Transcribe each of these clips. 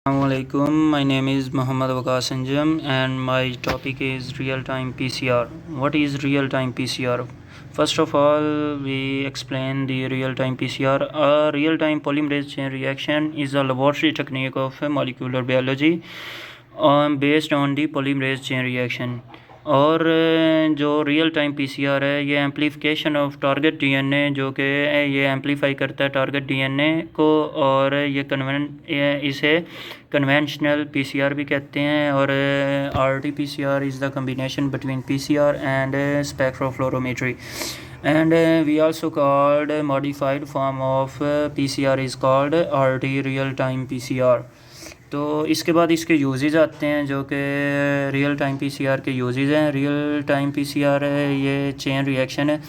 Assalamualaikum. My name is Muhammad Waqas Anjum and my topic is real-time PCR. What is real-time PCR? First of all, we explain the real-time PCR. A real-time polymerase chain reaction is a laboratory technique of molecular biology based on the polymerase chain reaction. और जो real time PCR है ये amplification of target DNA जो कि ये amplify करता है target DNA को और इसे कन्वेंशनल पीसीआर भी कहते हैं और RT PCR is the combination between PCR and spectrofluorometry and we also called modified form of PCR is called RT real time PCR. तो इसके बाद इसके यूजेज आते हैं जो कि रियल टाइम पीसीआर के यूजेज हैं. रियल टाइम पीसीआर ये चेन रिएक्शन है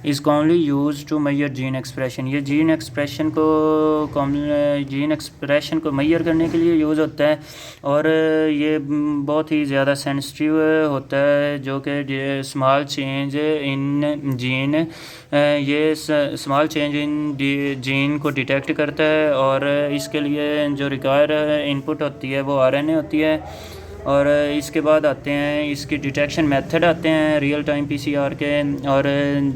is commonly use to measure gene expression. ये जीन एक्सप्रेशन को मैयर करने के लिए यूज़ होता है और ये बहुत ही ज़्यादा सेंसिटिव होता है जो कि स्मॉल चेंज इन जीन ये स्मॉल चेंज इन जीन को डिटेक्ट करता है और इसके लिए जो रिक्वायर इनपुट होती है वो आरएनए होती है. और इसके बाद आते हैं इसकी डिटेक्शन मेथड आते हैं रियल टाइम पीसीआर के. और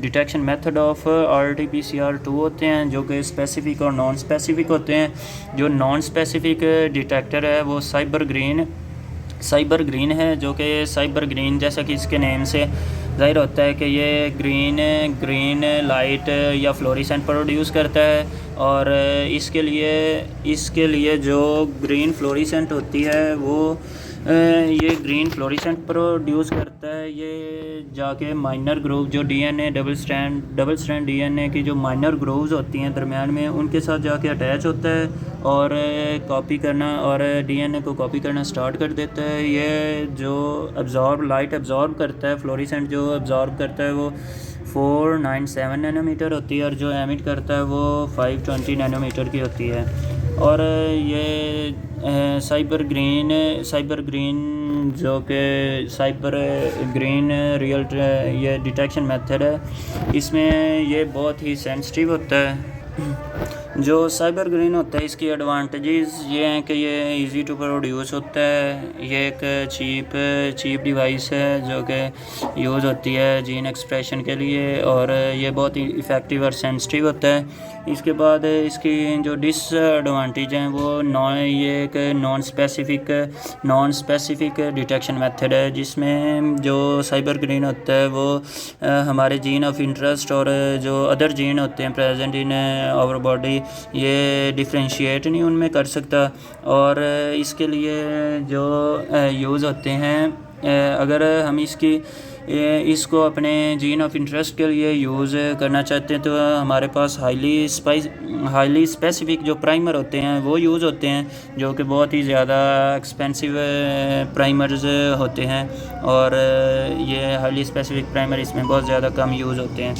detection method of RT PCR 2 होते हैं जो कि स्पेसिफिक और नॉन स्पेसिफिक होते हैं. जो नॉन स्पेसिफिक डिटेक्टर है वो साइबर ग्रीन है जो कि साइबर ग्रीन जैसा कि इसके नेम से ज़ाहिर होता है कि ये ग्रीन लाइट या फ्लोरेसेंट प्रोड्यूस करता है. और इसके लिए जो ग्रीन फ्लोरेसेंट होती है वो ये ग्रीन फ्लोरेसेंट प्रोड्यूस करता है. ये जाके माइनर ग्रूव जो डीएनए डबल स्ट्रैंड डीएनए की जो माइनर ग्रूव्स होती हैं दरमियान में उनके साथ जाके अटैच होता है और कॉपी करना और डीएनए को कॉपी करना स्टार्ट कर देता है. ये जो लाइट अब्जॉर्ब करता है फ्लोरेसेंट जो अब्जॉर्ब करता है वो 497 नैनोमीटर होती है और जो एमिट करता है वो 520 नैनोमीटर की होती है. और ये साइबर ग्रीन जो कि साइबर ग्रीन रियल ये डिटेक्शन मेथड है इसमें ये बहुत ही सेंसिटिव होता है. जो साइबर ग्रीन होता है इसकी एडवांटेजेस ये हैं कि ये इजी टू प्रोड्यूस होता है. ये एक चीप डिवाइस है जो कि यूज़ होती है जीन एक्सप्रेशन के लिए और ये बहुत ही इफ़ेक्टिव और सेंसिटिव होता है. इसके बाद इसकी जो डिसएडवांटेज हैं वो ये एक नॉन स्पेसिफिक डिटेक्शन मेथड है जिसमें जो साइबर ग्रीन होता है वो हमारे जीन ऑफ इंटरेस्ट और जो अदर जीन होते हैं प्रेजेंट इन आवर बॉडी ये डिफ्रेंशिएट नहीं उनमें कर सकता. और इसके लिए जो यूज़ होते हैं अगर हम इसको अपने जीन ऑफ इंटरेस्ट के लिए यूज़ करना चाहते हैं तो हमारे पास हाईली स्पेसिफिक जो प्राइमर होते हैं वो यूज़ होते हैं जो कि बहुत ही ज़्यादा एक्सपेंसिव प्राइमर्स होते हैं और ये हाईली स्पेसिफिक प्राइमर इसमें बहुत ज़्यादा कम यूज़ होते हैं.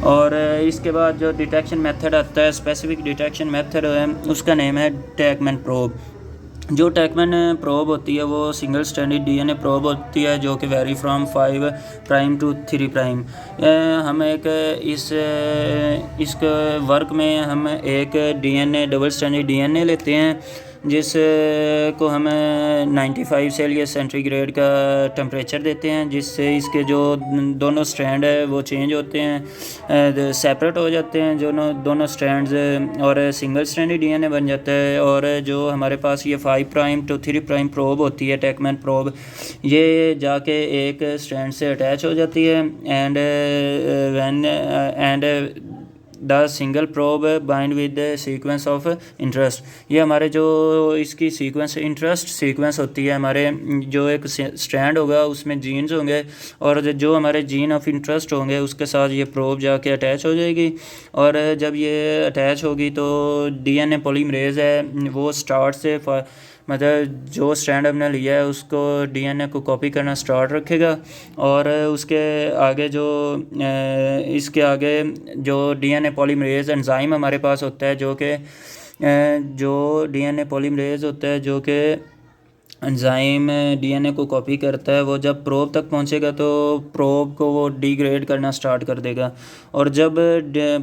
और इसके बाद जो डिटेक्शन मेथड आता है स्पेसिफिक डिटेक्शन मेथड है उसका नेम है टैकमैन प्रोब. जो टैकमैन प्रोब होती है वो सिंगल स्ट्रैंडेड डीएनए प्रोब होती है जो कि vary from 5 prime to 3 prime. हम इस वर्क में हम एक डीएनए डबल स्ट्रैंडेड डीएनए लेते हैं जिस को हम 95 सेल्सियस सेंटीग्रेड का टेम्परेचर देते हैं जिससे इसके जो दोनों स्ट्रैंड है वो चेंज होते हैं सेपरेट हो जाते हैं जो दोनों स्ट्रैंड्स और सिंगल स्ट्रैंडेड डीएनए बन जाता है. और जो हमारे पास ये 5 प्राइम टू 3 प्राइम प्रोब होती है टैकमैन प्रोब ये जाके एक स्ट्रैंड से अटैच हो जाती है and the single probe bind with the sequence of interest. ये हमारे जो इसकी सीक्वेंस होती है हमारे जो एक स्ट्रैंड होगा उसमें जीन्स होंगे और जो हमारे जीन ऑफ इंटरेस्ट होंगे उसके साथ ये प्रोब जाके अटैच हो जाएगी. और जब ये अटैच होगी तो डीएनए पॉलीमरेज है वो स्टार्ट से मतलब जो स्ट्रैंड हमने लिया है उसको डीएनए को कॉपी करना स्टार्ट रखेगा और उसके आगे इसके आगे जो डीएनए पॉलीमरेज एंजाइम हमारे पास होता है जो डीएनए पॉलीमरेज होता है जो कि एंजाइम डीएनए को कॉपी करता है, वो जब प्रोब तक पहुंचेगा तो प्रोब को वो डिग्रेड करना स्टार्ट कर देगा। और जब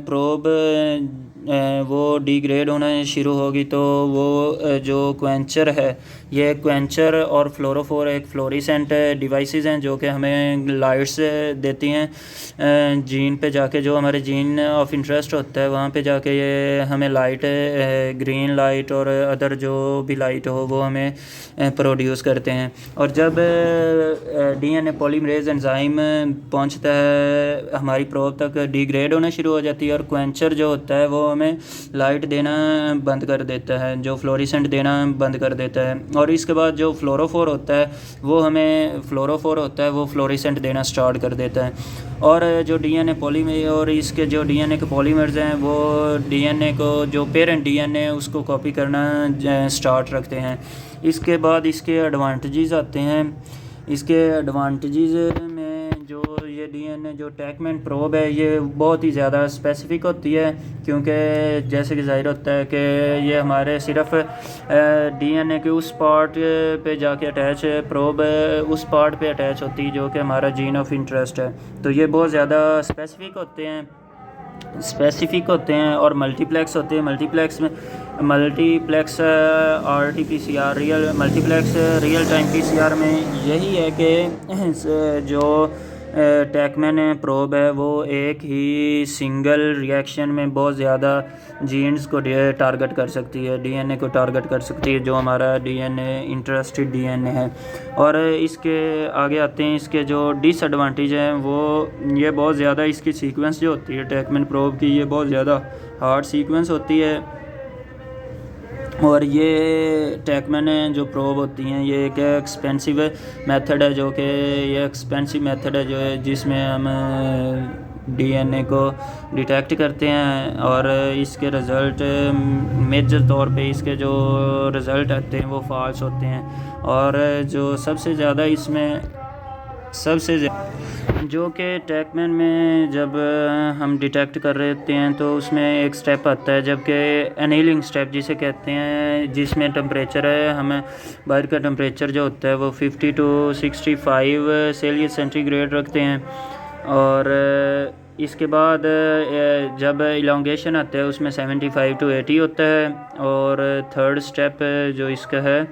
प्रोब वो डिग्रेड होना शुरू होगी तो वो जो क्वेंचर है, ये क्वेंचर और फ्लोरोफोर एक फ्लोरिसेंट डिवाइसेस हैं जो कि हमें लाइट्स देती हैं जीन पे जाके। जो हमारे जीन ऑफ इंटरेस्ट होता है वहाँ पे जाके ये हमें लाइट, ग्रीन लाइट और अदर जो भी लाइट हो वो हमें प्रोड्यूस करते हैं। और जब डीएनए पॉलीमरेज एंजाइम पहुंचता है हमारी प्रोब तक, डिग्रेड होना शुरू हो जाती है और क्वेंचर जो होता है वो हमें लाइट देना बंद कर देता है, जो फ्लोरिसेंट देना बंद कर देता है। और इसके बाद जो फ्लोरोफोर होता है वो फ्लोरिसेंट देना स्टार्ट कर देता है। और जो डीएनए पॉलीमर और इसके जो डीएनए के पॉलीमर्स हैं वो डीएनए को, जो पेरेंट डीएनए उसको कॉपी करना स्टार्ट रखते हैं। इसके बाद इसके एडवांटेजेस आते हैं। इसके एडवांटेजेस में जो ये डीएनए जो टैकमैन प्रोब है ये बहुत ही ज़्यादा स्पेसिफिक होती है, क्योंकि जैसे कि ज़ाहिर होता है कि ये हमारे सिर्फ डीएनए के उस पार्ट पे जाके अटैच, प्रोब उस पार्ट पे अटैच होती है जो कि हमारा जीन ऑफ इंटरेस्ट है। तो ये बहुत ज़्यादा स्पेसिफिक होते हैं और मल्टीप्लेक्स होते हैं। Multiplex RTPCR multiplex real time PCR में यही है कि जो टैकमैन प्रोब है वो एक ही सिंगल रिएक्शन में बहुत ज़्यादा जीन्स को टारगेट कर सकती है, डीएनए को टारगेट कर सकती है जो हमारा डीएनए इंटरेस्टेड डीएनए है। और इसके आगे आते हैं इसके जो डिसएडवांटेज हैं वो ये बहुत ज़्यादा, इसकी सीक्वेंस जो होती है टैकमैन प्रोब की ये बहुत ज़्यादा हार्ड सीक्वेंस होती है। और ये टैकमैन जो प्रोब होती हैं ये एक एक्सपेंसिव मेथड है, जो कि ये एक्सपेंसिव मेथड है जो है जिसमें हम डीएनए को डिटेक्ट करते हैं। और इसके रिज़ल्ट मेजर तौर पे इसके जो रिज़ल्ट आते हैं वो फॉल्स होते हैं। और जो सबसे ज़्यादा जो कि टैकमैन में जब हम डिटेक्ट कर रहे होते हैं तो उसमें एक स्टेप आता है जबकि एनीलिंग स्टेप जिसे कहते हैं, जिसमें टेम्परेचर है, हमें बाहर का टेम्परेचर जो होता है वो 50 to 65 सेल्सियस सेंटीग्रेड रखते हैं। और इसके बाद जब इलांगेशन आता है उसमें 75 to 80 होता है। और थर्ड स्टेप जो इसका है